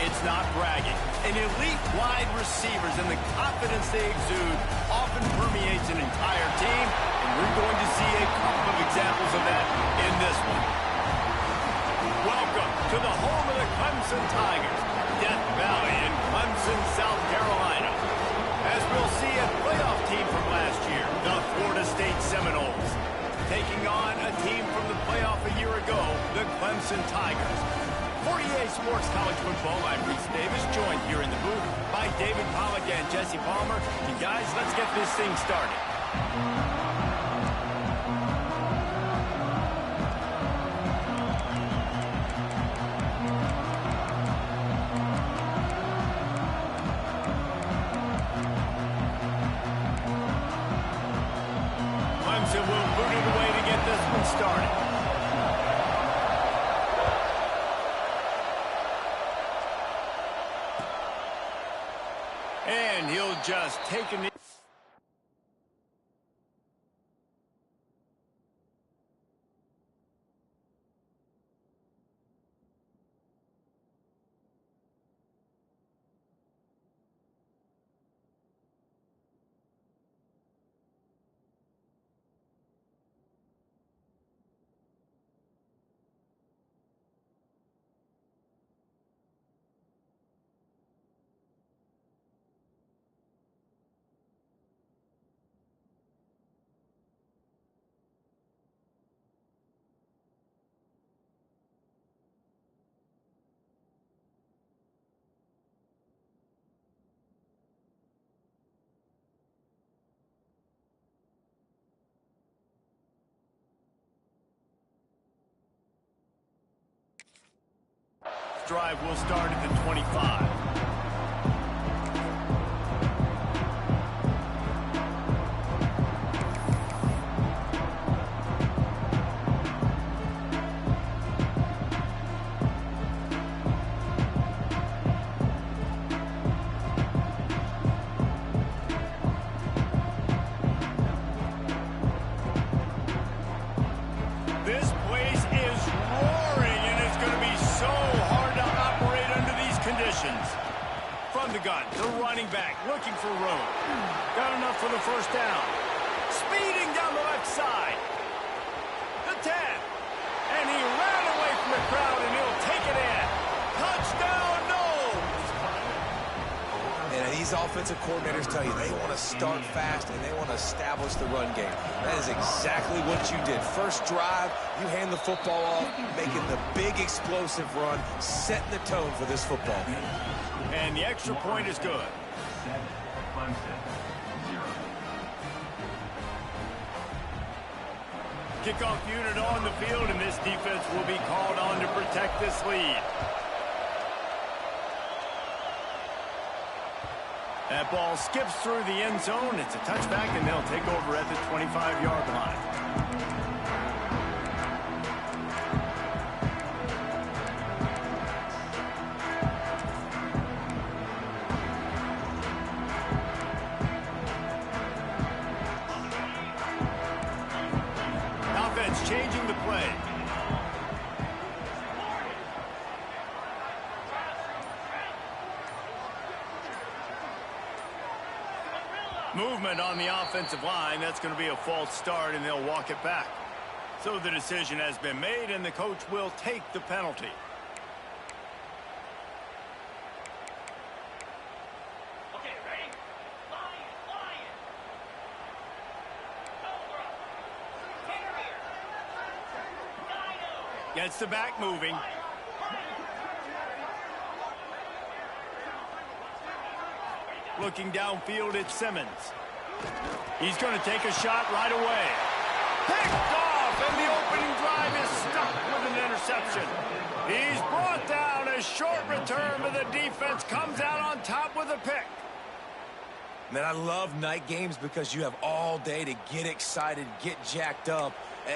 It's not bragging. An elite wide receivers and the confidence they exude often permeates an entire team, and we're going to see a couple of examples of that in this one. Welcome to the home of the Clemson Tigers, Death Valley in Clemson, South Carolina. As we'll see, a playoff team from last year, the Florida State Seminoles, taking on a team from the playoff a year ago, the Clemson Tigers. 48 Sports College Football, I'm Reese Davis, joined here in the booth by David Pollack and Jesse Palmer. And guys, let's get this thing started. Clemson will boot it away to get this one started. And he'll just take a knee. Drive will start at the 25. This place is roaring, and it's going to be so hard to operate under these conditions. From the gun, the running back looking for room. Got enough for the first down. Speeding down the left side. The 10. And he ran away from the crowd, and he'll take it in. Touchdown, no! And these offensive coordinators tell you they want to start fast and they want to establish the run game. That is exactly what you did. First drive, you hand the football off, making the big explosive run, setting the tone for this football game. And the extra point is good. Kickoff unit on the field, and this defense will be called on to protect this lead. That ball skips through the end zone. It's a touchback, and they'll take over at the 25-yard line. Offense changing the play. Movement on the offensive line. That's going to be a false start, and they'll walk it back. So the decision has been made, and the coach will take the penalty. Okay, ready? Lion. Cobra. Gets the back moving. Looking downfield at Simmons. He's going to take a shot right away. Picked off, and the opening drive is stuck with an interception. He's brought down. A short return, but the defense comes out on top with a pick. Man, I love night games because you have all day to get excited, get jacked up,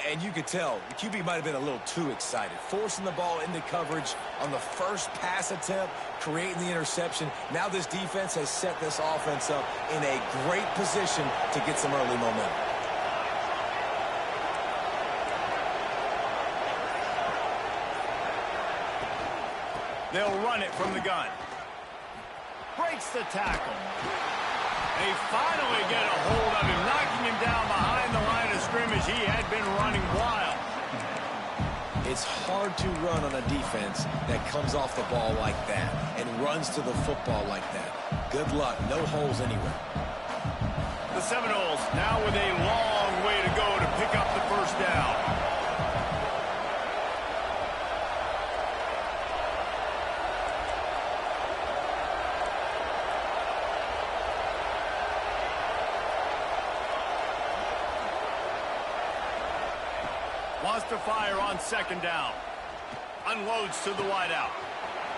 and you could tell the QB might have been a little too excited. Forcing the ball into coverage on the first pass attempt, creating the interception. Now this defense has set this offense up in a great position to get some early momentum. They'll run it from the gun. Breaks the tackle. They finally get a hold of him, knocking him down behind the line of scrimmage. He had been running wild. It's hard to run on a defense that comes off the ball like that and runs to the football like that. Good luck. No holes anywhere. The Seminoles now with a long way to go to pick up the first down. Wants to fire on second down. Unloads to the wideout.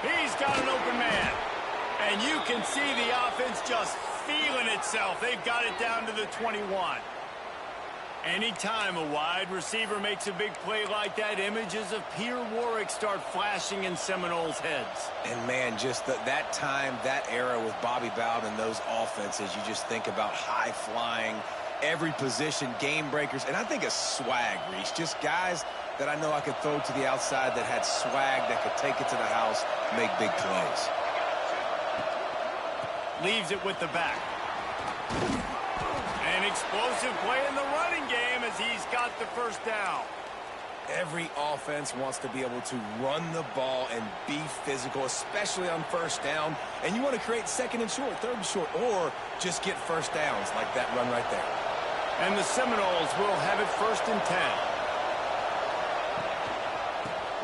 He's got an open man. And you can see the offense just feeling itself. They've got it down to the 21. Anytime a wide receiver makes a big play like that, images of Peter Warwick start flashing in Seminoles' heads. And, man, just that time, that era with Bobby Bowden and those offenses, you just think about high-flying, every position, game breakers, and I think of swag, Reese. Just guys that I know I could throw to the outside that had swag that could take it to the house, make big plays. Leaves it with the back. An explosive play in the running game as he's got the first down. Every offense wants to be able to run the ball and be physical, especially on first down. And you want to create second and short, third and short, or just get first downs like that run right there. And the Seminoles will have it 1st and 10.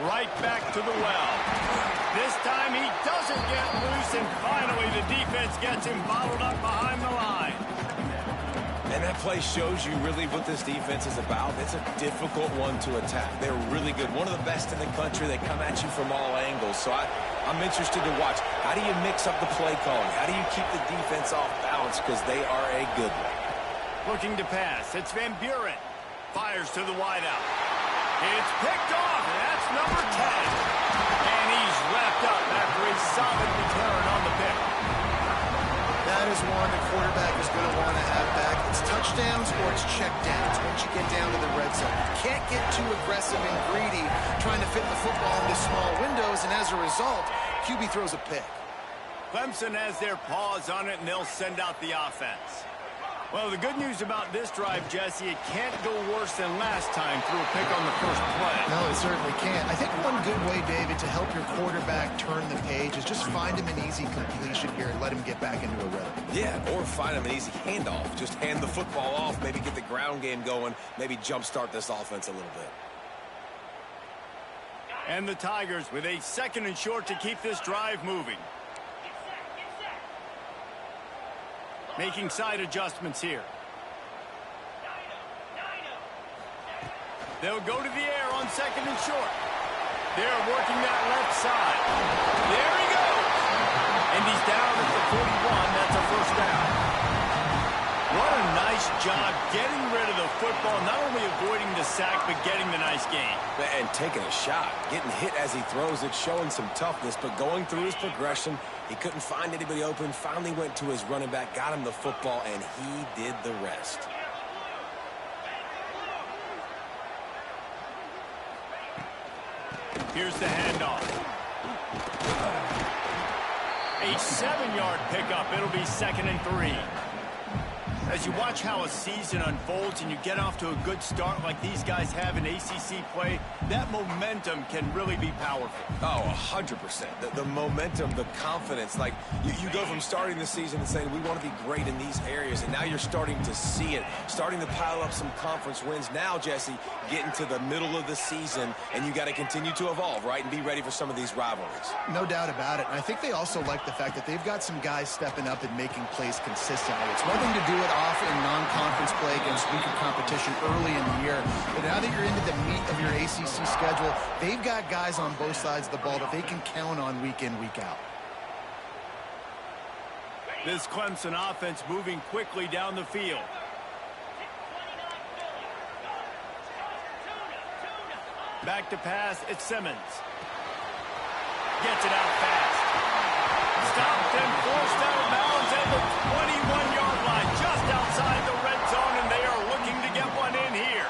Right back to the well. This time he doesn't get loose, and finally the defense gets him bottled up behind the line. And that play shows you really what this defense is about. It's a difficult one to attack. They're really good. One of the best in the country. They come at you from all angles. So I'm interested to watch. How do you mix up the play calling? How do you keep the defense off balance? Because they are a good one. Looking to pass. It's Van Buren. Fires to the wideout. It's picked off, and that's number 10. And he's wrapped up after a solid return on the pick. That is one the quarterback is going to want to have back. It's touchdowns or it's checkdowns once you get down to the red zone. You can't get too aggressive and greedy trying to fit the football into small windows, and as a result, QB throws a pick. Clemson has their paws on it, and they'll send out the offense. Well, the good news about this drive, Jesse, it can't go worse than last time through a pick on the first play. No, it certainly can't. I think one good way, David, to help your quarterback turn the page is just find him an easy completion here and let him get back into a rhythm. Yeah, or find him an easy handoff. Just hand the football off, maybe get the ground game going, maybe jumpstart this offense a little bit. And the Tigers with a 2nd and short to keep this drive moving. Making side adjustments here. They'll go to the air on 2nd and short. They're working that left side. There he goes. And he's down at the 41. That's a first down. What a nice job getting rid of the football, not only avoiding the sack, but getting the nice gain. And taking a shot, getting hit as he throws it, showing some toughness, but going through his progression, he couldn't find anybody open, finally went to his running back, got him the football, and he did the rest. Here's the handoff. A 7-yard pickup. It'll be 2nd and 3. As you watch how a season unfolds and you get off to a good start like these guys have in ACC play, that momentum can really be powerful. Oh, 100%. The momentum, the confidence. Like, you go from starting the season and saying, we want to be great in these areas, and now you're starting to see it, starting to pile up some conference wins. Now, Jesse, getting to the middle of the season, and you got to continue to evolve, right, and be ready for some of these rivalries. No doubt about it. And I think they also like the fact that they've got some guys stepping up and making plays consistently. It's one thing to do it off in non-conference play against weaker competition early in the year, but now that you're into the meat of your ACC schedule, they've got guys on both sides of the ball that they can count on week in, week out. This Clemson offense moving quickly down the field. Back to pass, it's Simmons. Gets it out fast. Stopped and forced out of bounds at the 21-yard line, just outside the red zone, and they are looking to get one in here.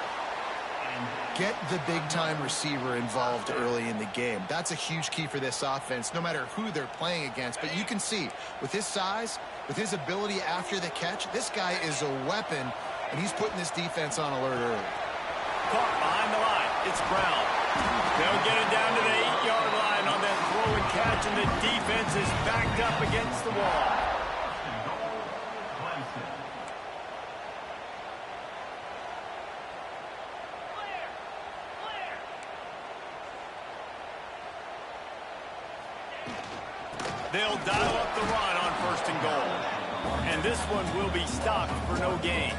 Get the big-time receiver involved early in the game. That's a huge key for this offense, no matter who they're playing against. But you can see, with his size, with his ability after the catch, this guy is a weapon, and he's putting this defense on alert early. Caught behind the line. It's Brown. They'll get it down to the 8-yard line on that throw and catch, and the defense is backed up against the wall. They'll dial up the run on 1st and goal. And this one will be stopped for no gain.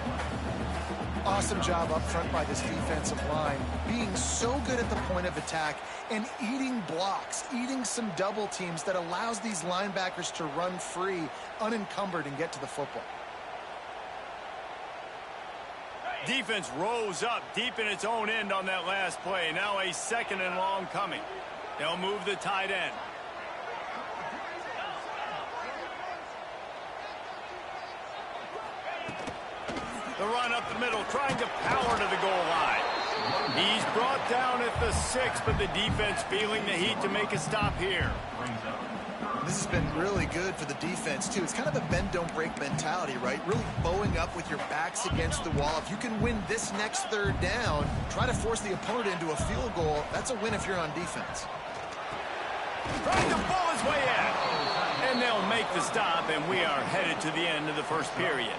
Awesome job up front by this defensive line, being so good at the point of attack and eating blocks, eating some double teams that allows these linebackers to run free, unencumbered, and get to the football. Defense rose up deep in its own end on that last play. Now a 2nd and long coming. They'll move the tight end. The run up the middle, trying to power to the goal line. He's brought down at the 6, but the defense feeling the heat to make a stop here. This has been really good for the defense, too. It's kind of a bend-don't-break mentality, right? Really bowing up with your backs against the wall. If you can win this next 3rd down, try to force the opponent into a field goal. That's a win if you're on defense. Trying to pull his way in. And they'll make the stop, and we are headed to the end of the 1st period.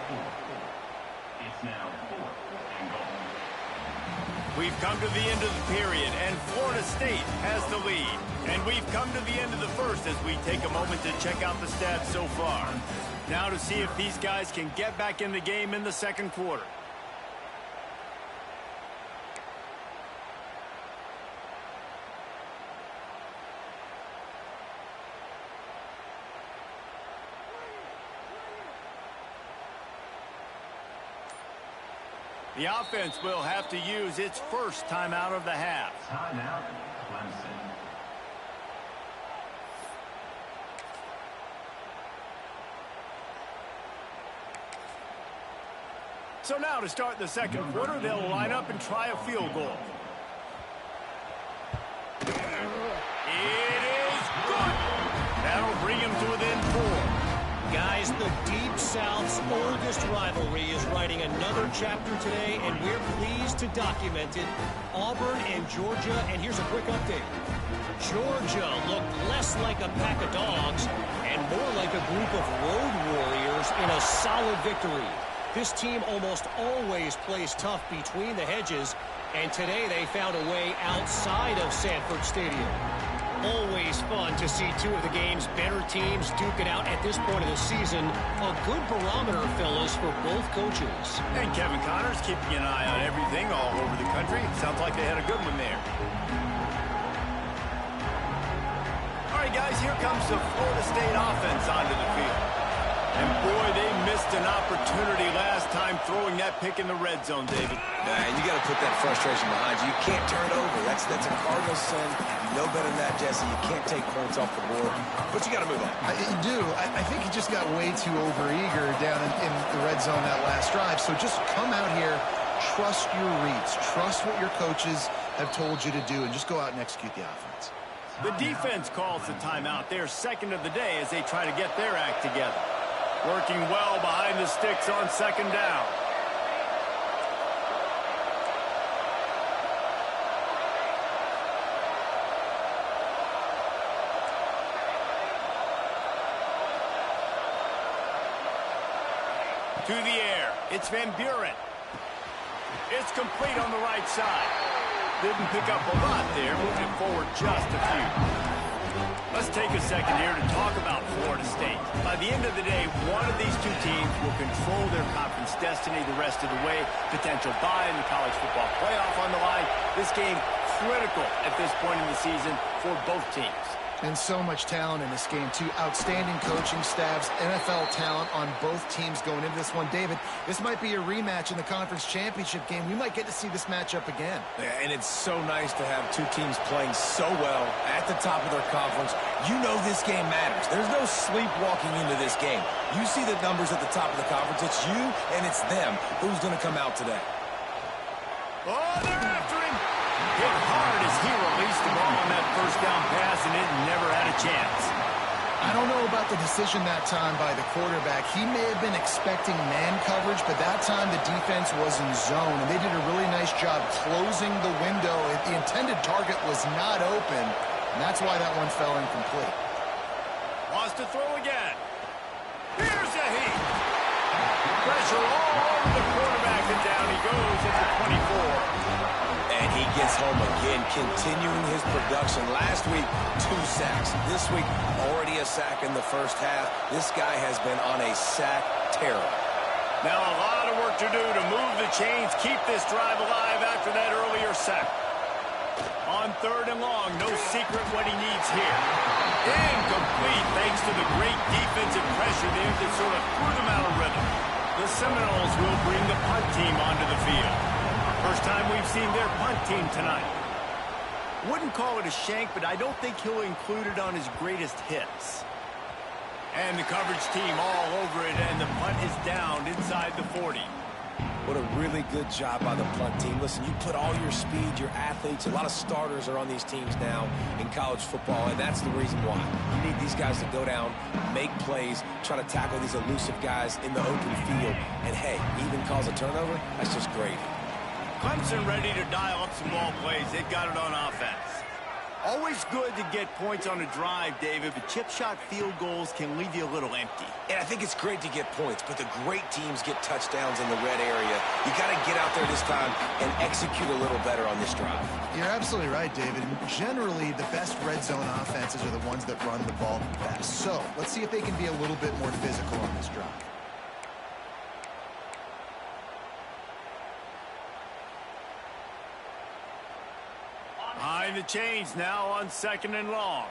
We've come to the end of the period, and Florida State has the lead. And we've come to the end of the 1st as we take a moment to check out the stats so far. Now to see if these guys can get back in the game in the 2nd quarter. The offense will have to use its 1st timeout of the half. Timeout, Clemson. So now to start the 2nd quarter, they'll line up and try a field goal. It is good. That'll bring him to within 4. Guys, the Deep South's oldest rivalry is writing another chapter today, and we're pleased to document it. Auburn and Georgia, and here's a quick update. Georgia looked less like a pack of dogs and more like a group of road warriors in a solid victory. This team almost always plays tough between the hedges, and today they found a way outside of Sanford Stadium. Always fun to see 2 of the game's better teams duke it out at this point of the season. A good barometer, fellas, for both coaches. And Kevin Connors keeping an eye on everything all over the country. Sounds like they had a good one there. All right, guys, here comes the Florida State offense onto the field. And, boy, they missed an opportunity last time throwing that pick in the red zone, David. You got to put that frustration behind you. You can't turn it over. That's a cardinal sin. You know better than that, Jesse. You can't take points off the board. But you got to move on. You do. I think he just got way too overeager down in the red zone that last drive. So just come out here, trust your reads, trust what your coaches have told you to do, and just go out and execute the offense. The defense calls the timeout. Their 2nd of the day as they try to get their act together. Working well behind the sticks on 2nd down. To the air. It's Van Buren. It's complete on the right side. Didn't pick up a lot there, moving forward just a few. Let's take a second here to talk about Florida State. By the end of the day, one of these 2 teams will control their conference destiny the rest of the way. Potential bye in the college football playoff on the line. This game critical at this point in the season for both teams. And so much talent in this game, too. Outstanding coaching staffs, NFL talent on both teams going into this one. David, this might be a rematch in the conference championship game. We might get to see this matchup again. Yeah, and it's so nice to have 2 teams playing so well at the top of their conference. You know this game matters. There's no sleepwalking into this game. You see the numbers at the top of the conference. It's you and it's them. Who's going to come out today? Oh, they're after him. released the ball on that first down pass, and it never had a chance. I don't know about the decision that time by the quarterback. He may have been expecting man coverage, but that time the defense was in zone, and they did a really nice job closing the window. The intended target was not open, and that's why that one fell incomplete. Wants to throw again. Here's a heat. Pressure all over the quarterback, and down he goes at the 24. And he gets home again, continuing his production. Last week, 2 sacks. This week, already a sack in the first half. This guy has been on a sack terror. Now a lot of work to do to move the chains, keep this drive alive after that earlier sack. On 3rd and long, no secret what he needs here. Incomplete thanks to the great defensive pressure there that sort of threw them out of rhythm. The Seminoles will bring the punt team onto the field. First time we've seen their punt team tonight. Wouldn't call it a shank, but I don't think he'll include it on his greatest hits. And the coverage team all over it, and the punt is down inside the 40. What a really good job by the punt team. Listen, you put all your speed, your athletes, a lot of starters are on these teams now in college football, and that's the reason why. You need these guys to go down, make plays, try to tackle these elusive guys in the open field, and hey, even cause a turnover, that's just gravy. Clemson ready to dial up some ball plays. They've got it on offense. Always good to get points on a drive, David, but chip shot field goals can leave you a little empty. And I think it's great to get points, but the great teams get touchdowns in the red area. You got to get out there this time and execute a little better on this drive. You're absolutely right, David. Generally, the best red zone offenses are the ones that run the ball the best. So let's see if they can be a little bit more physical on this drive. Behind the chains now on 2nd and long.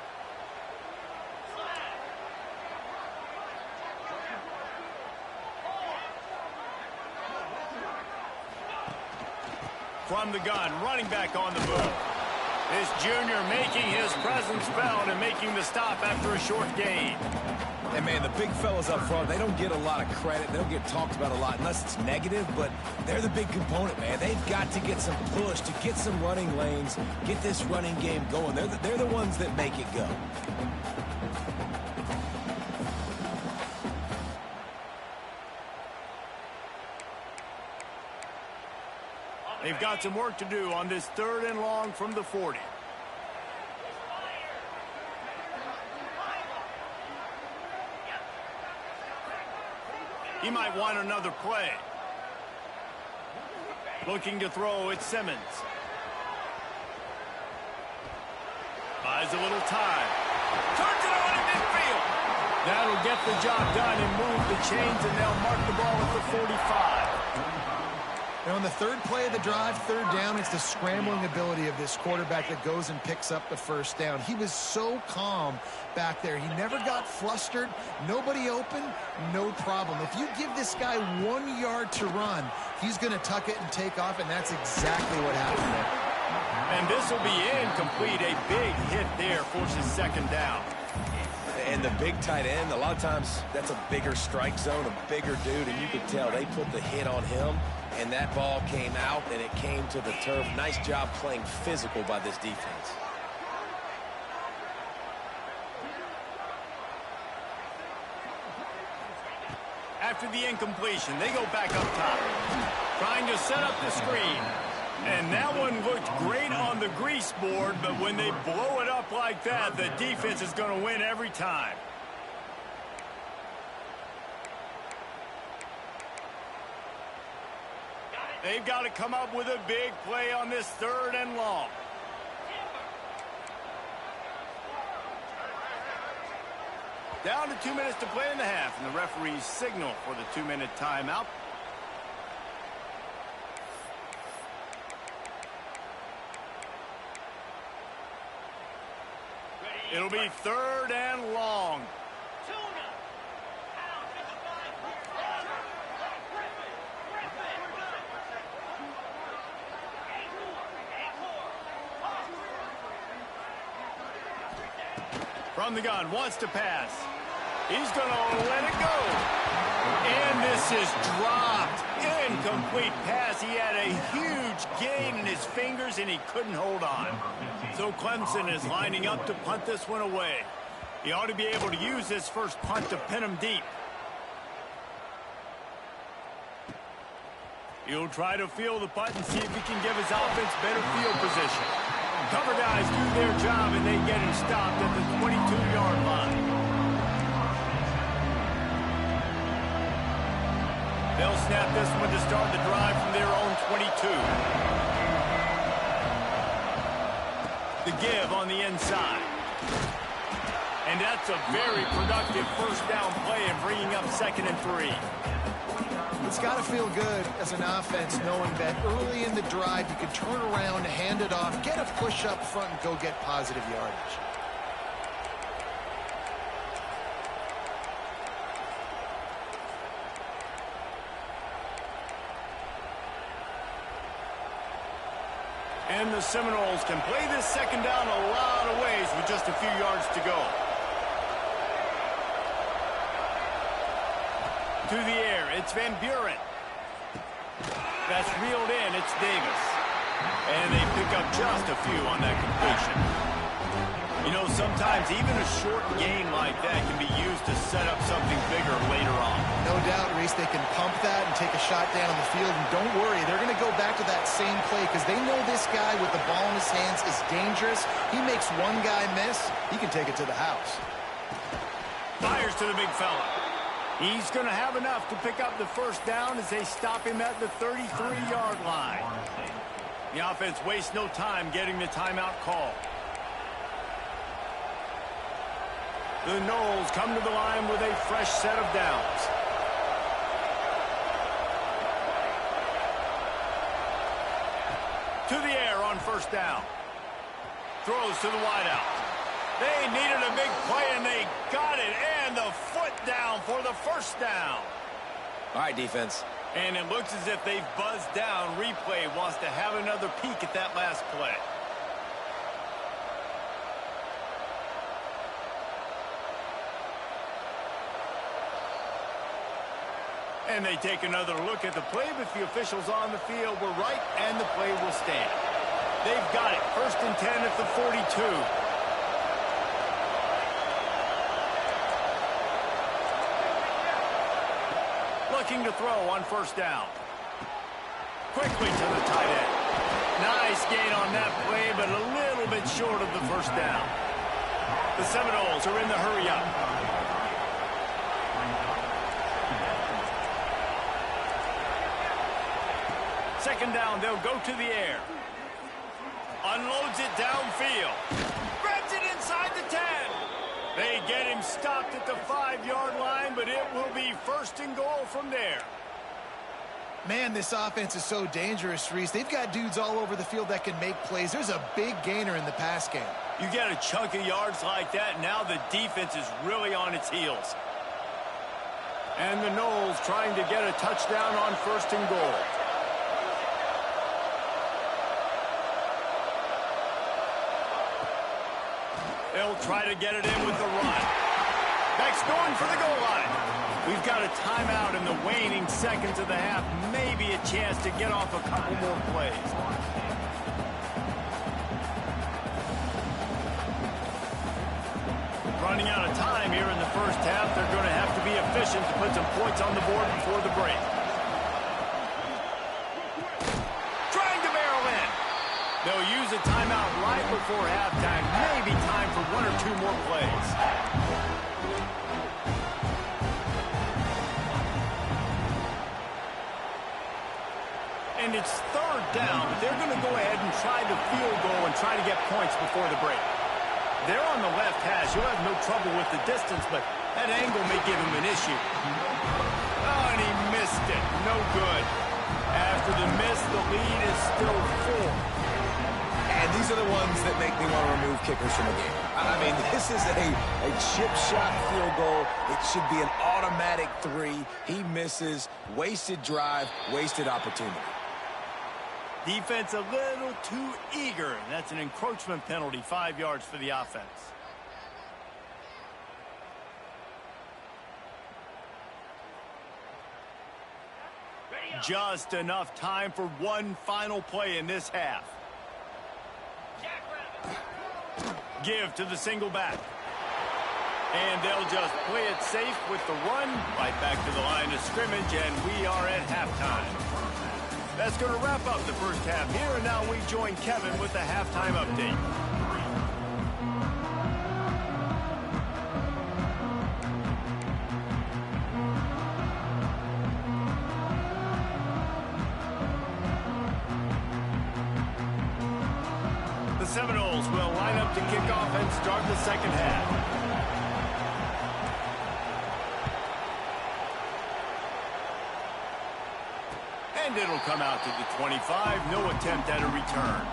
From the gun, running back on the move. This junior making his presence felt and making the stop after a short gain. And, man, the big fellas up front, they don't get a lot of credit. They don't get talked about a lot unless it's negative, but they're the big component, man. They've got to get some push, to get some running lanes, get this running game going. They're the ones that make it go. They've got some work to do on this 3rd and long from the 40. He might want another play. Looking to throw, it's Simmons. Buys a little time. Turns it on in midfield. That'll get the job done and move the chains, and they'll mark the ball at the 45. Now, on the 3rd play of the drive, 3rd down, it's the scrambling ability of this quarterback that goes and picks up the 1st down. He was so calm back there. He never got flustered. Nobody open, no problem. If you give this guy 1 yard to run, he's going to tuck it and take off, and that's exactly what happened there. And this will be incomplete. A big hit there forces 2nd down. And the big tight end, a lot of times that's a bigger strike zone, a bigger dude, and you could tell they put the hit on him. And that ball came out, and it came to the turf. Nice job playing physical by this defense. After the incompletion, they go back up top, trying to set up the screen. And that one looked great on the grease board, but when they blow it up like that, the defense is going to win every time. They've got to come up with a big play on this 3rd and long. Down to 2 minutes to play in the half, and the referees signal for the 2-minute timeout. It'll be 3rd and long. From the gun, wants to pass. He's going to let it go. And this is dropped. Incomplete pass. He had a huge huge gain in his fingers, and he couldn't hold on. So Clemson is lining up to punt this one away. He ought to be able to use this first punt to pin him deep. He'll try to field the punt and see if he can give his offense better field position. Cover guys do their job, and they get him stopped at the 22-yard line. They'll snap this one to start the drive from their own 22. The give on the inside. And that's a very productive first down play and bringing up 2nd and 3. It's got to feel good as an offense knowing that early in the drive you can turn around, hand it off, get a push up front, and go get positive yardage. And the Seminoles can play this second down a lot of ways with just a few yards to go. To the air, it's Van Buren. That's reeled in, it's Davis. And they pick up just a few on that completion. You know, sometimes even a short gain like that can be used to set up something bigger later on. No doubt, Reese, they can pump that and take a shot down the field. And don't worry, they're going to go back to that same play because they know this guy with the ball in his hands is dangerous. He makes one guy miss, he can take it to the house. Fires to the big fella. He's going to have enough to pick up the first down as they stop him at the 33-yard line. The offense wastes no time getting the timeout call. The Noles come to the line with a fresh set of downs. To the air on first down. Throws to the wideout. They needed a big play, and they got it. And the foot down for the first down. All right, defense. And it looks as if they've buzzed down. Replay wants to have another peek at that last play. And they take another look at the play, but the officials on the field were right, and the play will stand. They've got it. 1st and 10 at the 42. Looking to throw on first down. Quickly to the tight end. Nice gain on that play, but a little bit short of the first down. The Seminoles are in the hurry-up. Second down, they'll go to the air. Unloads it downfield. Grabs it inside the 10. They get him stopped at the 5-yard line, but it will be 1st and goal from there. Man, this offense is so dangerous, Reese. They've got dudes all over the field that can make plays. There's a big gainer in the pass game. You get a chunk of yards like that, now the defense is really on its heels. And the Noles trying to get a touchdown on 1st and goal. They'll try to get it in with the run. Beck's going for the goal line. We've got a timeout in the waning seconds of the half. Maybe a chance to get off a couple more plays. Running out of time here in the first half. They're going to have to be efficient to put some points on the board before the break. Trying to barrel in. They'll use a timeout right before halftime. Maybe time for 1 or 2 more plays. And it's 3rd down, but they're going to go ahead and try the field goal and try to get points before the break. They're on the left hash. You'll have no trouble with the distance, but that angle may give him an issue. Oh, and he missed it. No good. After the miss, the lead is still 4. And these are the ones that make me want to remove kickers from the game. I mean, this is a chip shot field goal. It should be an automatic 3. He misses. Wasted drive, wasted opportunity. Defense a little too eager. And that's an encroachment penalty, 5 yards for the offense. Just enough time for one final play in this half. Give to the single back. And they'll just play it safe with the run right back to the line of scrimmage, and we are at halftime. That's going to wrap up the first half here, and now we join Kevin with the halftime update. The Seminoles will line up to kick off and start the second half. And it'll come out to the 25. No attempt at a return.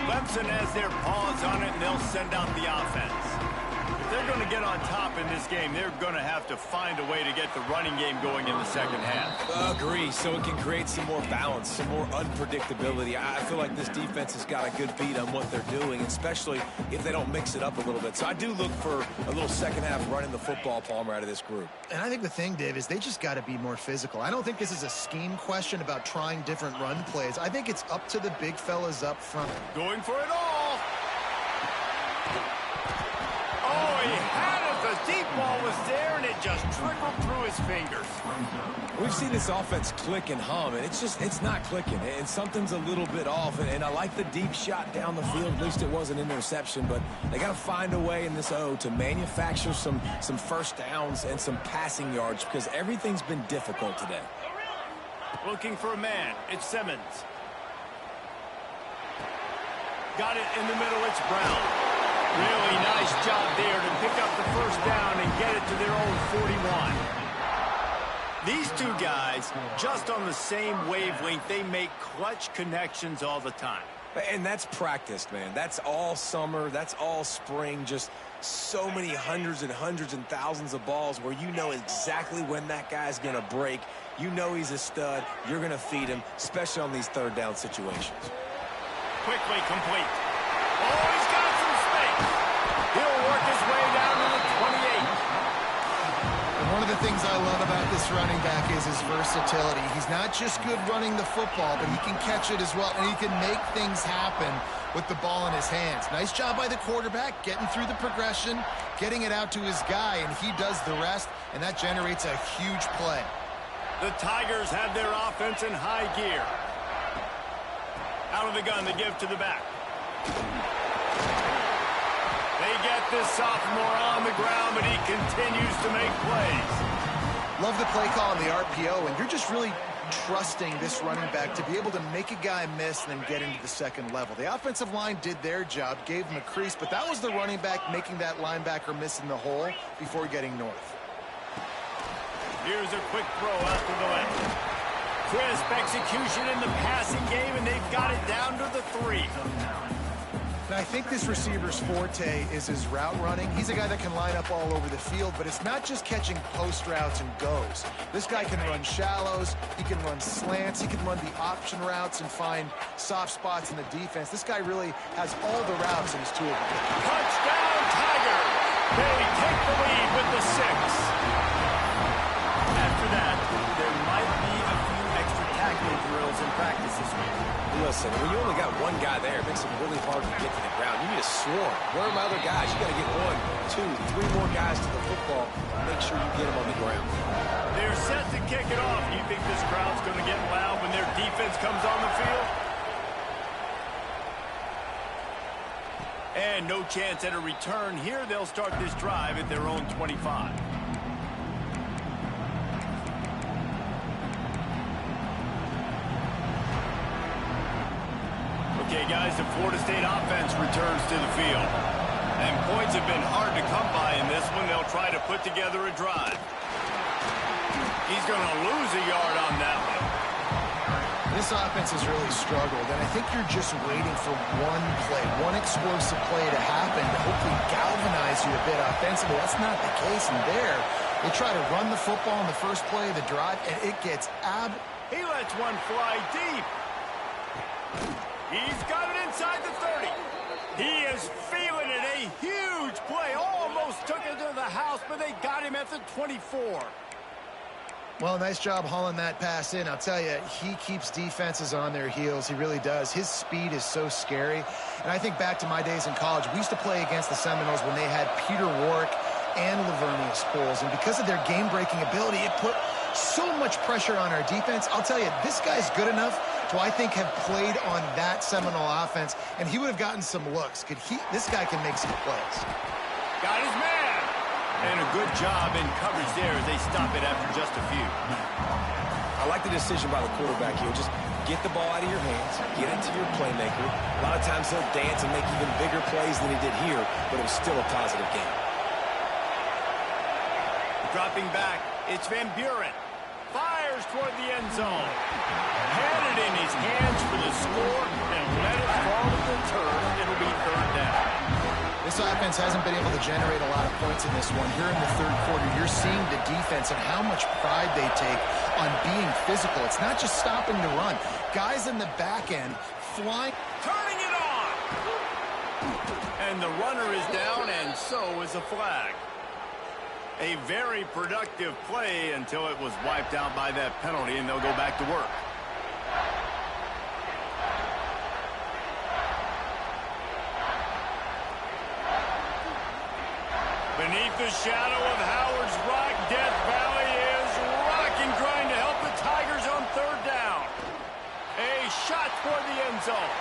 Clemson has their paws on it, and they'll send out the offense. If they're going to get on top in this game, they're going to have to find a way to get the running game going in the second half. Agree, so it can create some more balance, some more unpredictability. I feel like this defense has got a good beat on what they're doing, especially if they don't mix it up a little bit. So I do look for a little second half running the football, Palmer, out of this group. And I think the thing, Dave, is they just got to be more physical. I don't think this is a scheme question about trying different run plays. I think it's up to the big fellas up front. Going for it all. Oh, he had it. The deep ball was there, and it just trickled through his fingers. We've seen this offense click and hum, and it's not clicking, and something's a little bit off. And I like the deep shot down the field. At least it wasn't an interception, but they got to find a way in this O to manufacture some first downs and some passing yards because everything's been difficult today. Looking for a man. It's Simmons. Got it in the middle. It's Brown. Really nice job there to pick up the first down and get it to their own 41. These two guys, just on the same wavelength, they make clutch connections all the time. And that's practiced, man. That's all summer. That's all spring. Just so many hundreds and thousands of balls where you know exactly when that guy's going to break. You know he's a stud. You're going to feed him, especially on these third down situations. Quickly complete. Oh, he's got some space. He'll work his way down to the 28. And one of the things I love about this running back is his versatility. He's not just good running the football, but he can catch it as well, and he can make things happen with the ball in his hands. Nice job by the quarterback, getting through the progression, getting it out to his guy, and he does the rest, and that generates a huge play. The Tigers have their offense in high gear. Out of the gun, they give to the back. They get this sophomore on the ground, but he continues to make plays. Love the play call on the RPO, and you're just really trusting this running back to be able to make a guy miss and then get into the second level. The offensive line did their job, gave him a crease, but that was the running back making that linebacker miss in the hole before getting north. Here's a quick throw out to the left. Crisp execution in the passing game, and they've got it down to the 3. And I think this receiver's forte is his route running. He's a guy that can line up all over the field, but it's not just catching post routes and goes. This guy can run shallows, he can run slants, he can run the option routes and find soft spots in the defense. This guy really has all the routes in his toolbox. Touchdown, Tiger! They take the lead with the 6. After that, there might be a few extra tackling drills in practice this week. Listen, when you only got one guy there, it makes it really hard to get to the ground. You need a swarm. Where are my other guys? You got to get 1, 2, 3 more guys to the football and make sure you get them on the ground. They're set to kick it off. Do you think this crowd's going to get loud when their defense comes on the field? And no chance at a return here. They'll start this drive at their own 25. Okay, guys, the Florida State offense returns to the field. And points have been hard to come by in this one. They'll try to put together a drive. He's going to lose a yard on that one. This offense has really struggled, and I think you're just waiting for one play, one explosive play to happen to hopefully galvanize you a bit offensively. That's not the case, and there They try to run the football in the first play of the drive, and it gets He lets one fly deep. He's got it inside the 30. He is feeling it. A huge play. Almost took it to the house, but they got him at the 24. Well, nice job hauling that pass in. I'll tell you, he keeps defenses on their heels. He really does. His speed is so scary. And I think back to my days in college. We used to play against the Seminoles when they had Peter Warrick and Lavernius Coles. And because of their game-breaking ability, it put so much pressure on our defense. I'll tell you, this guy's good enough to, I think, have played on that Seminole offense, and he would have gotten some looks. This guy can make some plays. Got his man. And a good job in coverage there as they stop it after just a few. I like the decision by the quarterback here. Just get the ball out of your hands, get it to your playmaker. A lot of times he'll dance and make even bigger plays than he did here, but it was still a positive game. Dropping back, it's Van Buren. Fires toward the end zone. Had it in his hands for the score and let it fall to the turf. It'll be third down. This offense hasn't been able to generate a lot of points in this one. Here in the third quarter, you're seeing the defense and how much pride they take on being physical. It's not just stopping the run. Guys in the back end flying. Turning it on. And the runner is down, and so is a flag. A very productive play until it was wiped out by that penalty, and they'll go back to work. Beneath the shadow of Howard's Rock, Death Valley is rocking, trying to help the Tigers on third down. A shot toward the end zone.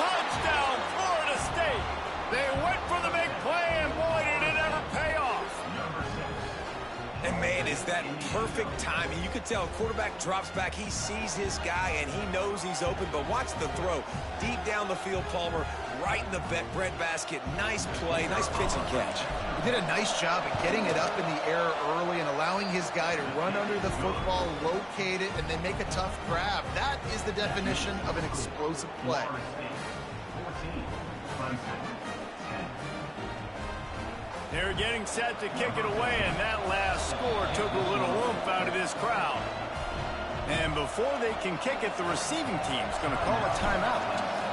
Touchdown, Florida State. They went for the big play, and boy, did it ever pay off. And, man, is that perfect timing. You could tell quarterback drops back. He sees his guy, and he knows he's open. But watch the throw. Deep down the field, Palmer, right in the breadbasket. Nice play, nice pitch and catch. He did a nice job of getting it up in the air early and allowing his guy to run under the football, locate it, and then make a tough grab. That is the definition of an explosive play. 14, Clemson, 10. They're getting set to kick it away, and that last score took a little oomph out of this crowd. And before they can kick it, the receiving team's going to call a timeout.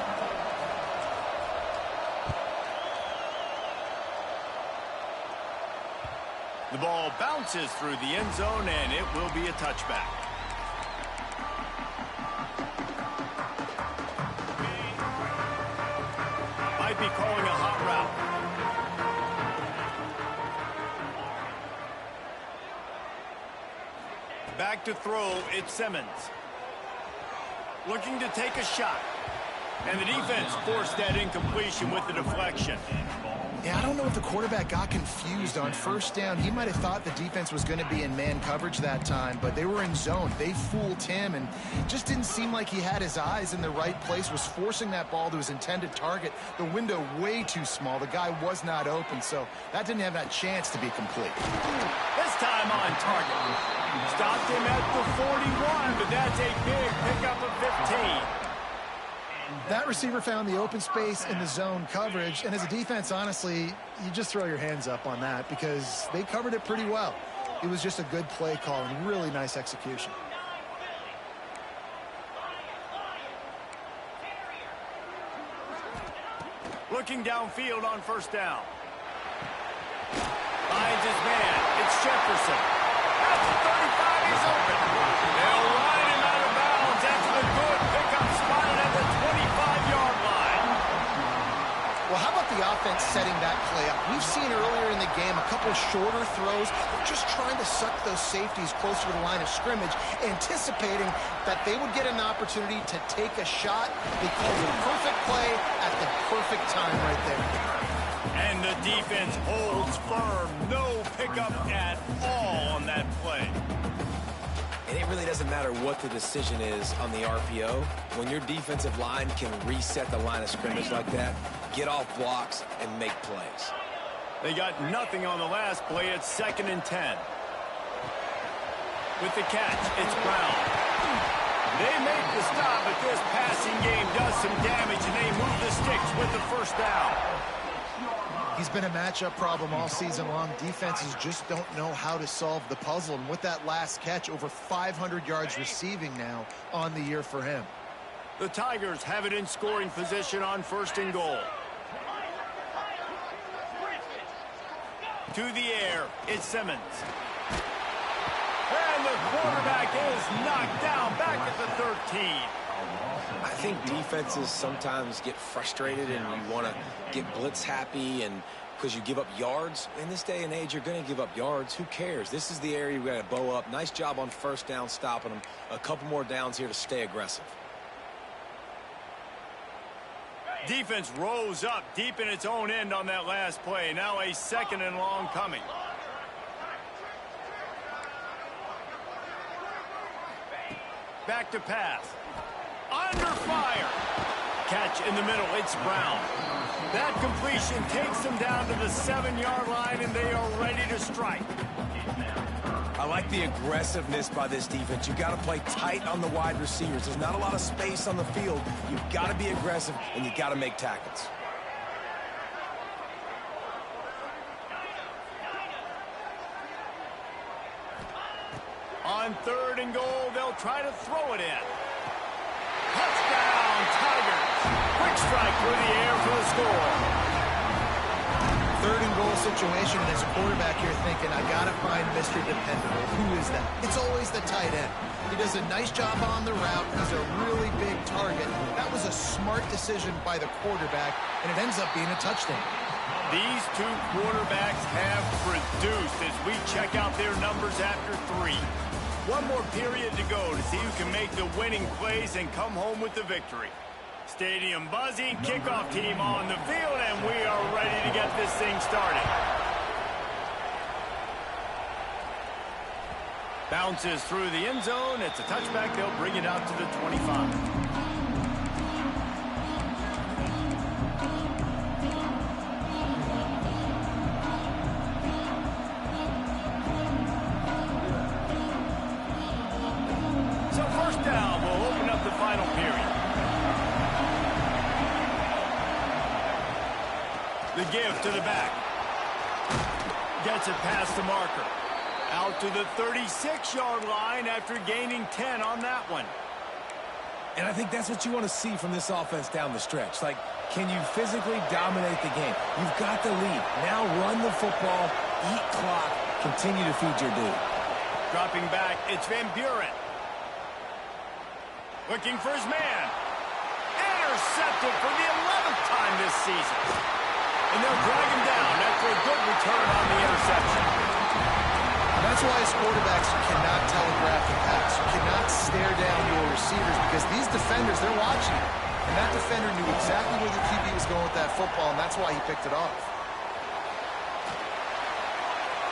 The ball bounces through the end zone, and it will be a touchback. Might be calling a hot route. Back to throw, it's Simmons. Looking to take a shot. And the defense forced that incompletion with the deflection. Yeah, I don't know if the quarterback got confused on first down. He might have thought the defense was going to be in man coverage that time, but they were in zone. They fooled him and just didn't seem like he had his eyes in the right place, was forcing that ball to his intended target. The window way too small. The guy was not open, so that didn't have that chance to be complete. This time on target. Stopped him at the 41, but that's a big pickup of 15. That receiver found the open space in the zone coverage, and as a defense, honestly, you just throw your hands up on that because they covered it pretty well. It was just a good play call and really nice execution. Looking downfield on first down. Finds his man. It's Jefferson. At the 35, he's open. They'll ride him out of bounds. That's a good pickup, spotted at the 25-yard line. Well, how about the offense setting that play up? We've seen earlier in the game a couple of shorter throws. They're just trying to suck those safeties closer to the line of scrimmage, anticipating that they would get an opportunity to take a shot. They called a perfect play at the perfect time right there. And the defense holds firm. No pickup at all on that play. And it really doesn't matter what the decision is on the RPO. When your defensive line can reset the line of scrimmage like that, get off blocks and make plays. They got nothing on the last play. It's 2nd and 10. With the catch, it's Brown. They make the stop, but this passing game does some damage, and they move the sticks with the first down. He's been a matchup problem all season long. Defenses just don't know how to solve the puzzle. And with that last catch, over 500 yards receiving now on the year for him. The Tigers have it in scoring position on 1st and goal. To the air, it's Simmons. And the quarterback is knocked down back at the 13. I think defenses sometimes get frustrated and you want to get blitz happy and because you give up yards. In this day and age, you're going to give up yards. Who cares? This is the area we got to bow up. Nice job on 1st down, stopping them. A couple more downs here to stay aggressive. Defense rose up deep in its own end on that last play. Now a 2nd and long coming. Back to pass. Under fire. Catch in the middle. It's Brown. That completion takes them down to the 7-yard line, and they are ready to strike. I like the aggressiveness by this defense. You've got to play tight on the wide receivers. There's not a lot of space on the field. You've got to be aggressive, and you've got to make tackles. On 3rd and goal, they'll try to throw it in. Touchdown, Tigers. Quick strike through the air for the score. 3rd and goal situation, and as a quarterback here thinking, I got to find Mr. Dependable. Who is that? It's always the tight end. He does a nice job on the route. He's a really big target. That was a smart decision by the quarterback, and it ends up being a touchdown. These two quarterbacks have produced as we check out their numbers after 3. One more period to go to see who can make the winning plays and come home with the victory. Stadium buzzing, kickoff team on the field, and we are ready to get this thing started. Bounces through the end zone. It's a touchback. They'll bring it out to the 25. The give to the back. Gets it past the marker. Out to the 36-yard line after gaining 10 on that one. And I think that's what you want to see from this offense down the stretch. Like, can you physically dominate the game? You've got the lead. Now run the football, eat clock, continue to feed your dude. Dropping back, it's Van Buren. Looking for his man. Intercepted for the 11th time this season. And they'll drag him down after a good return on the interception. That's why as quarterbacks, you cannot telegraph the pass. You cannot stare down your receivers because these defenders, they're watching you. And that defender knew exactly where the QB was going with that football, and that's why he picked it off.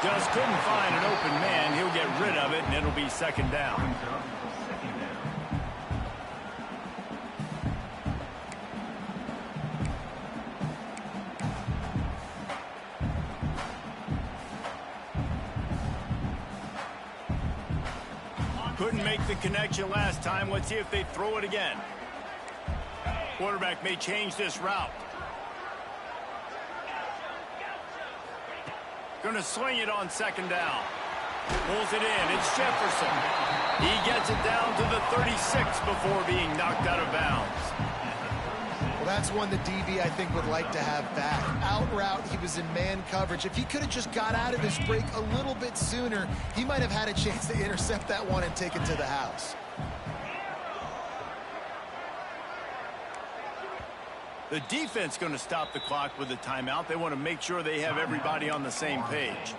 Just couldn't find an open man. He'll get rid of it, and it'll be 2nd down. Couldn't make the connection last time. Let's see if they throw it again. Quarterback may change this route. Going to sling it on 2nd down. Pulls it in. It's Jefferson. He gets it down to the 36 before being knocked out of bounds. Well, that's one the DB, I think, would like to have back. Out route, he was in man coverage. If he could have just got out of his break a little bit sooner, he might have had a chance to intercept that one and take it to the house. The defense going to stop the clock with a timeout. They want to make sure they have everybody on the same page.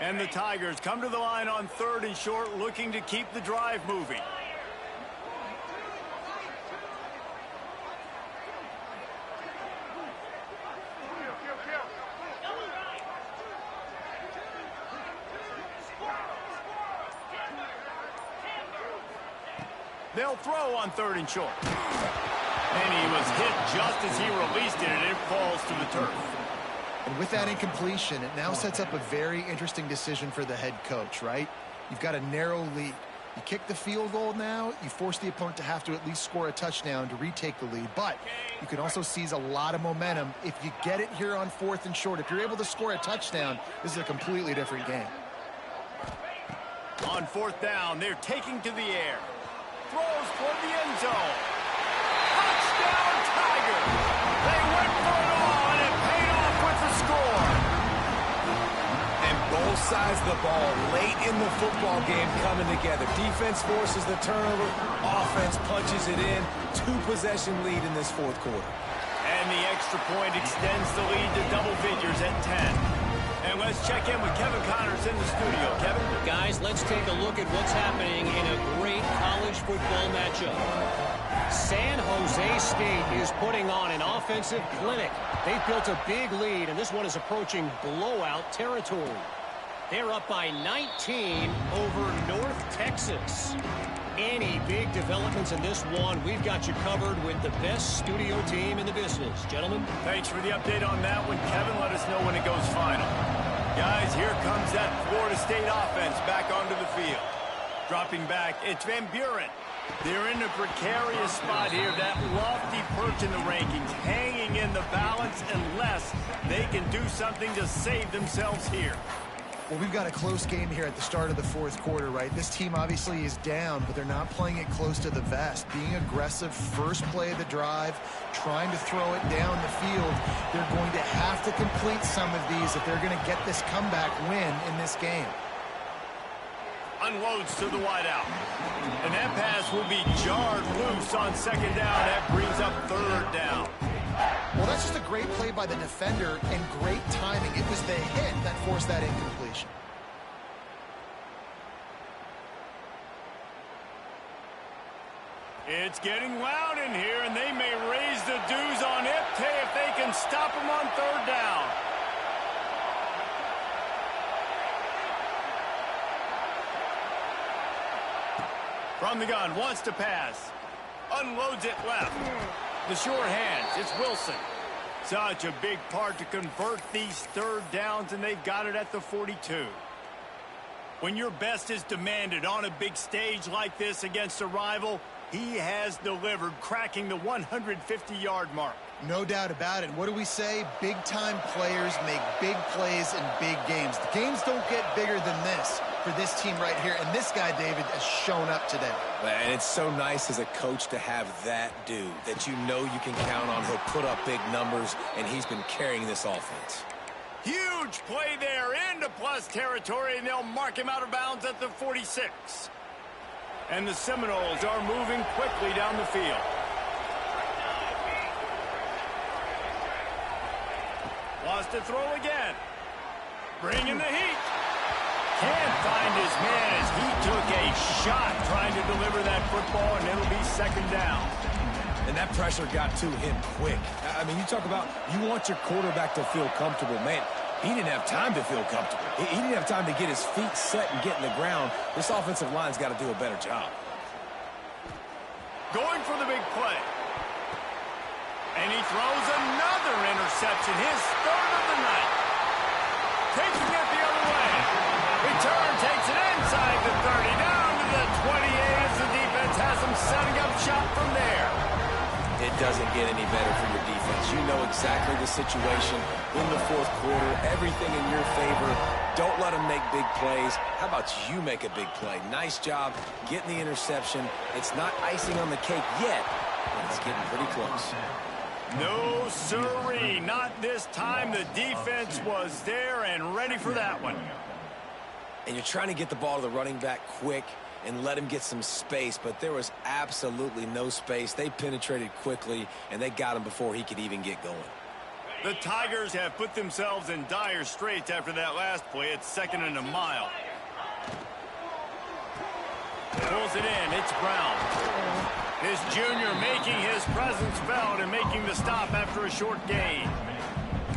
And the Tigers come to the line on 3rd and short, looking to keep the drive moving. They'll throw on 3rd and short. And he was hit just as he released it, and it falls to the turf. And with that incompletion, it now sets up a very interesting decision for the head coach, right? You've got a narrow lead. You kick the field goal now, you force the opponent to have to at least score a touchdown to retake the lead. But you can also seize a lot of momentum if you get it here on 4th and short. If you're able to score a touchdown, this is a completely different game. On 4th down, they're taking to the air. Throws toward the end zone. Touchdown, Tigers! They went for it all, and it paid off with the score. And both sides of the ball late in the football game coming together. Defense forces the turnover. Offense punches it in. 2-possession lead in this 4th quarter. And the extra point extends the lead to double figures at 10. And let's check in with Kevin Connors in the studio. Kevin? Guys, let's take a look at what's happening in a great college football matchup. San Jose State is putting on an offensive clinic. They've built a big lead, and this one is approaching blowout territory. They're up by 19 over North Texas. Any big developments in this one, we've got you covered with the best studio team in the business. Gentlemen? Thanks for the update on that one, Kevin. Let us know when it goes final. Guys, here comes that Florida State offense back onto the field. Dropping back, it's Van Buren. They're in a precarious spot here, that lofty perch in the rankings, hanging in the balance unless they can do something to save themselves here. Well, we've got a close game here at the start of the 4th quarter, right? This team obviously is down, but they're not playing it close to the vest. Being aggressive, first play of the drive, trying to throw it down the field. They're going to have to complete some of these if they're going to get this comeback win in this game. Unloads to the wideout. And that pass will be jarred loose on 2nd down. That brings up 3rd down. Well, that's just a great play by the defender and great timing. It was the hit that forced that incompletion. It's getting loud in here, and they may raise the dues on Ipte if they can stop him on 3rd down. From the gun, wants to pass. Unloads it left. The short hands, it's Wilson. Such a big part to convert these 3rd downs, and they've got it at the 42. When your best is demanded on a big stage like this against a rival, he has delivered, cracking the 150-yard mark. No doubt about it. What do we say? Big-time players make big plays in big games. The games don't get bigger than this for this team right here, and this guy, David, has shown up today. And it's so nice as a coach to have that dude that you know you can count on. He'll put up big numbers, and he's been carrying this offense. Huge play there into plus territory, and they'll mark him out of bounds at the 46. And the Seminoles are moving quickly down the field. Wants to throw again. Bringing the heat. Can't find his man as he took a shot trying to deliver that football, and it'll be 2nd down. And that pressure got to him quick. I mean, you talk about you want your quarterback to feel comfortable. Man, he didn't have time to feel comfortable. He didn't have time to get his feet set and get in the ground. This offensive line's got to do a better job. Going for the big play. And he throws another interception, his 3rd of the night. Taking it the other way. Return takes it inside the 30, down to the 28 as the defense has him setting up shop from there. It doesn't get any better for your defense. You know exactly the situation in the 4th quarter, everything in your favor. Don't let them make big plays. How about you make a big play? Nice job getting the interception. It's not icing on the cake yet, but it's getting pretty close. No, sirree, not this time. The defense was there and ready for that one. And you're trying to get the ball to the running back quick and let him get some space, but there was absolutely no space. They penetrated quickly, and they got him before he could even get going. The Tigers have put themselves in dire straits after that last play. It's 2nd and a mile. Pulls it in. It's Brown. This junior making his presence felt and making the stop after a short gain.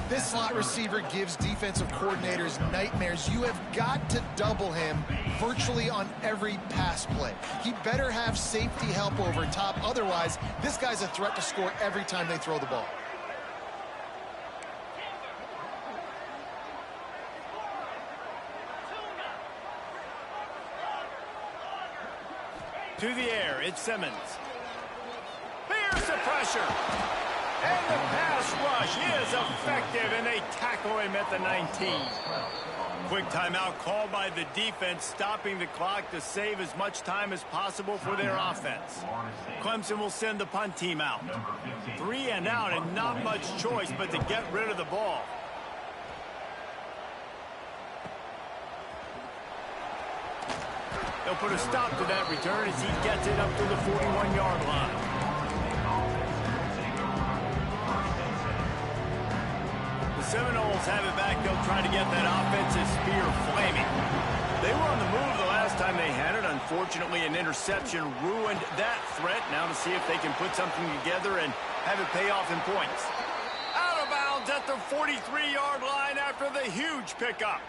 This slot receiver gives defensive coordinators nightmares. You have got to double him virtually on every pass play. He better have safety help over top. Otherwise, this guy's a threat to score every time they throw the ball. To the air, it's Simmons. Here's the pressure. And the pass rush is effective, and they tackle him at the 19. Quick timeout called by the defense, stopping the clock to save as much time as possible for their offense. Clemson will send the punt team out. 3 and out, and not much choice but to get rid of the ball. They'll put a stop to that return as he gets it up to the 41-yard line. Seminoles have it back. They'll try to get that offensive spear flaming. They were on the move the last time they had it. Unfortunately, an interception ruined that threat. Now to see if they can put something together and have it pay off in points. Out of bounds at the 43-yard line after the huge pickup.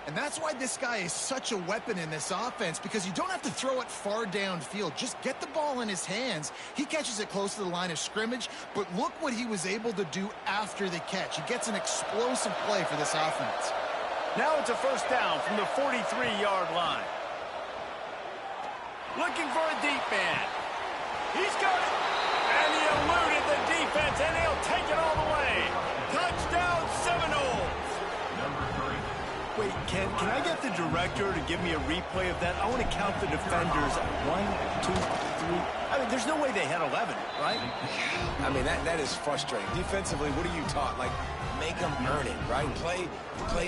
And that's why this guy is such a weapon in this offense, because you don't have to throw it far downfield. Just get the ball in his hands. He catches it close to the line of scrimmage, but look what he was able to do after the catch. He gets an explosive play for this offense. Now it's a first down from the 43-yard line. Looking for a deep man. He's got it. And he eluded the defense, and he'll take it all the way. Touchdown, Seminoles. Wait, can I get the director to give me a replay of that? I want to count the defenders. 1, 2, 3. I mean, there's no way they had 11, right? I mean, that is frustrating. Defensively, what are you taught? Like, make them earn it, right? Play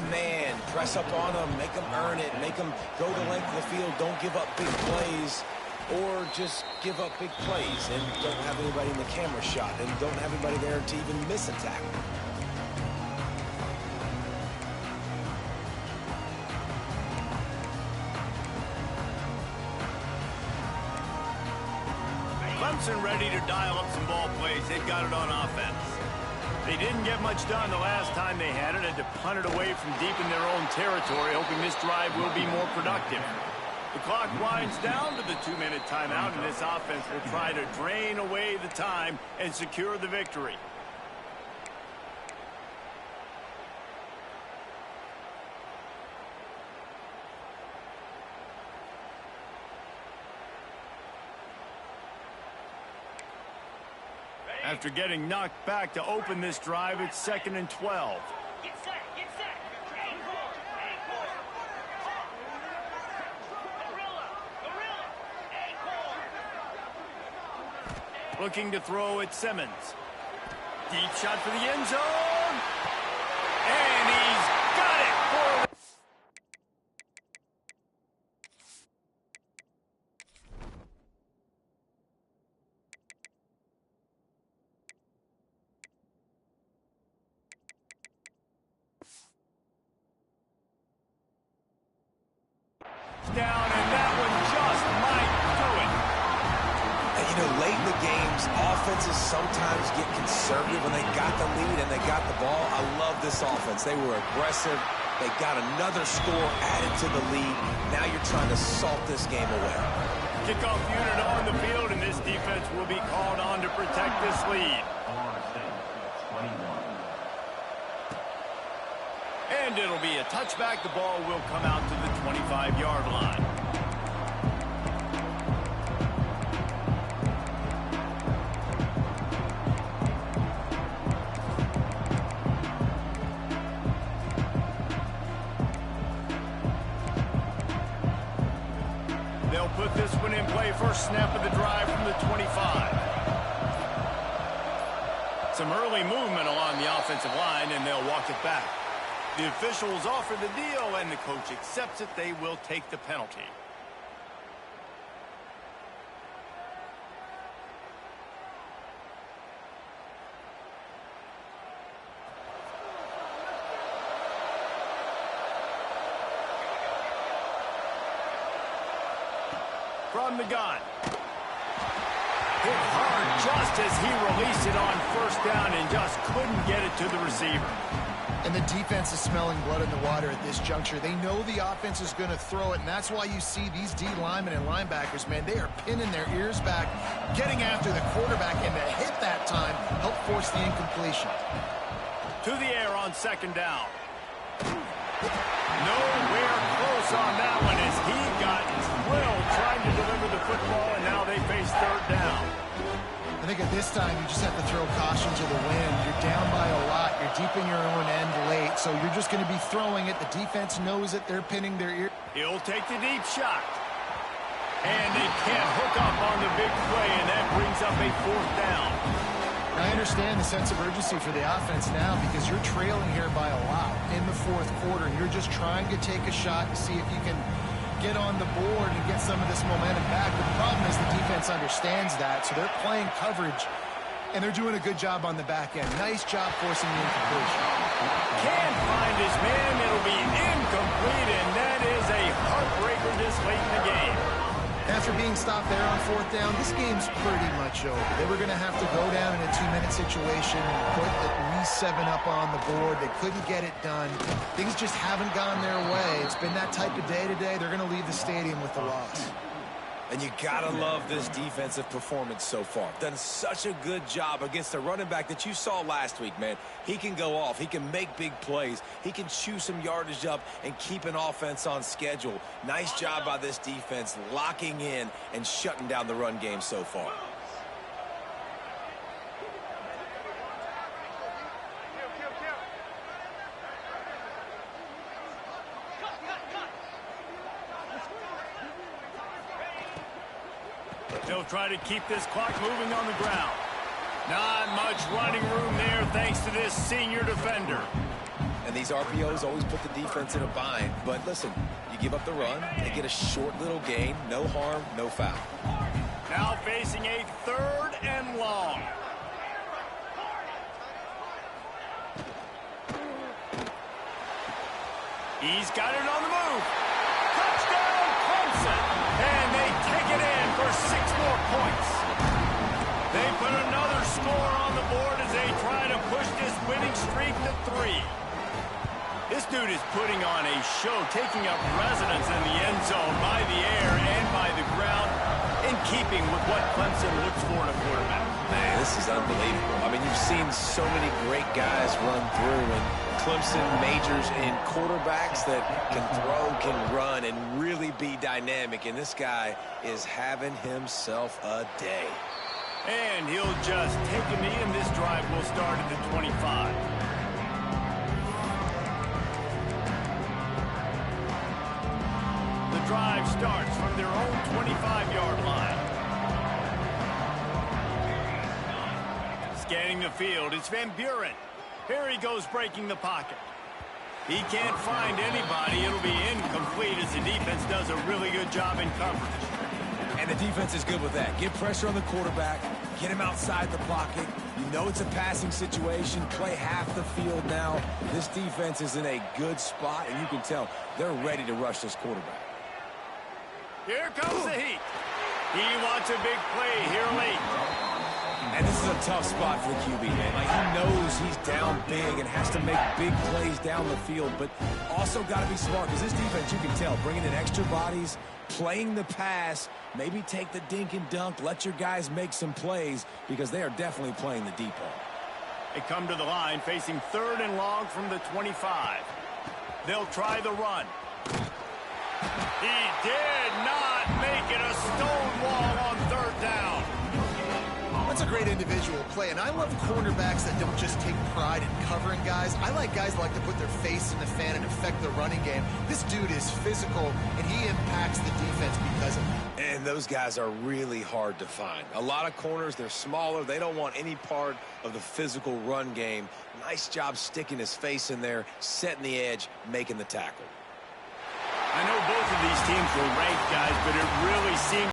man, press up on them, make them earn it, make them go the length of the field, don't give up big plays, or just give up big plays and don't have anybody in the camera shot and don't have anybody there to even miss a tackle. Clemson ready to dial up some ball plays. They've got it on offense. They didn't get much done the last time they had it. Had to punt it away from deep in their own territory, hoping this drive will be more productive. The clock winds down to the 2-minute timeout, and this offense will try to drain away the time and secure the victory. After getting knocked back to open this drive, it's 2nd and 12. Get set, get set. Looking to throw at Simmons. Deep shot for the end zone. And he's got it for... down, and that one just might do it. And, you know, late in the games, offenses sometimes get conservative when they got the lead and they got the ball. I love this offense. They were aggressive. They got another score added to the lead. Now you're trying to salt this game away. Kickoff unit on the field, and this defense will be called on to protect this lead. And it'll be a touchback. The ball will come out to the 25-yard line. They'll put this one in play. First snap of the drive from the 25. Some early movement along the offensive line, and they'll walk it back. The officials offer the deal, and the coach accepts it. They will take the penalty. From the gun. Hit hard just as he released it on first down and just couldn't get it to the receiver. And the defense is smelling blood in the water at this juncture. They know the offense is going to throw it, and that's why you see these D linemen and linebackers, man, they are pinning their ears back, getting after the quarterback, and to hit that time help force the incompletion. To the air on 2nd down. Nowhere close on that one as he got Will trying to deliver the football, and now they face third down. I think at this time you just have to throw caution to the wind. You're down by a lot. You're deep in your own end late, so you're just going to be throwing it. The defense knows it. They're pinning their ear. He'll take the deep shot. And they can't hook up on the big play, and that brings up a fourth down. I understand the sense of urgency for the offense now because you're trailing here by a lot in the fourth quarter. You're just trying to take a shot to see if you can get on the board and get some of this momentum back. But the problem is the defense understands that, so they're playing coverage, and they're doing a good job on the back end. Nice job forcing the incompletion. Can't find his man. It'll be incomplete, and that is a heartbreaker this late in the game. After being stopped there on fourth down, this game's pretty much over. They were going to have to go down in a 2-minute situation and put at least 7 up on the board. They couldn't get it done. Things just haven't gone their way. It's been that type of day today. They're going to leave the stadium with the loss. And you gotta love this defensive performance so far. Done such a good job against a running back that you saw last week, man. He can go off. He can make big plays. He can chew some yardage up and keep an offense on schedule. Nice job by this defense locking in and shutting down the run game so far. They'll try to keep this clock moving on the ground. Not much running room there thanks to this senior defender. And these RPOs always put the defense in a bind. But listen, you give up the run, they get a short little gain, no harm, no foul. Now facing a third and long. He's got it on the move. Touchdown, Clemson. And they take it in for 6 more points. They put another score on the board as they try to push this winning streak to 3. This dude is putting on a show, taking up residence in the end zone by the air and by the ground, in keeping with what Clemson looks for in a quarterback. Man, this is unbelievable. I mean, you've seen so many great guys run through, and Clemson majors in quarterbacks that can throw, can run, and really be dynamic. And this guy is having himself a day. And he'll just take a knee, and this drive will start at the 25. The drive starts from their own 25-yard line. Scanning the field, it's Van Buren. Here he goes breaking the pocket. He can't find anybody. It'll be incomplete as the defense does a really good job in coverage. And the defense is good with that. Get pressure on the quarterback. Get him outside the pocket. You know it's a passing situation. Play half the field now. This defense is in a good spot, and you can tell they're ready to rush this quarterback. Here comes the heat. He wants a big play here late. And this is a tough spot for the QB, man. Like, he knows he's down big and has to make big plays down the field, but also got to be smart because this defense, you can tell, bringing in extra bodies, playing the pass, maybe take the dink and dunk, let your guys make some plays because they are definitely playing the deep ball. They come to the line facing third and long from the 25. They'll try the run. He did not make it a stone wall on third down. That's a great individual play, and I love cornerbacks that don't just take pride in covering guys. I like guys that like to put their face in the fan and affect the running game. This dude is physical, and he impacts the defense because of it. And those guys are really hard to find. A lot of corners, they're smaller. They don't want any part of the physical run game. Nice job sticking his face in there, setting the edge, making the tackle. I know both of these teams were ranked, guys, but it really seems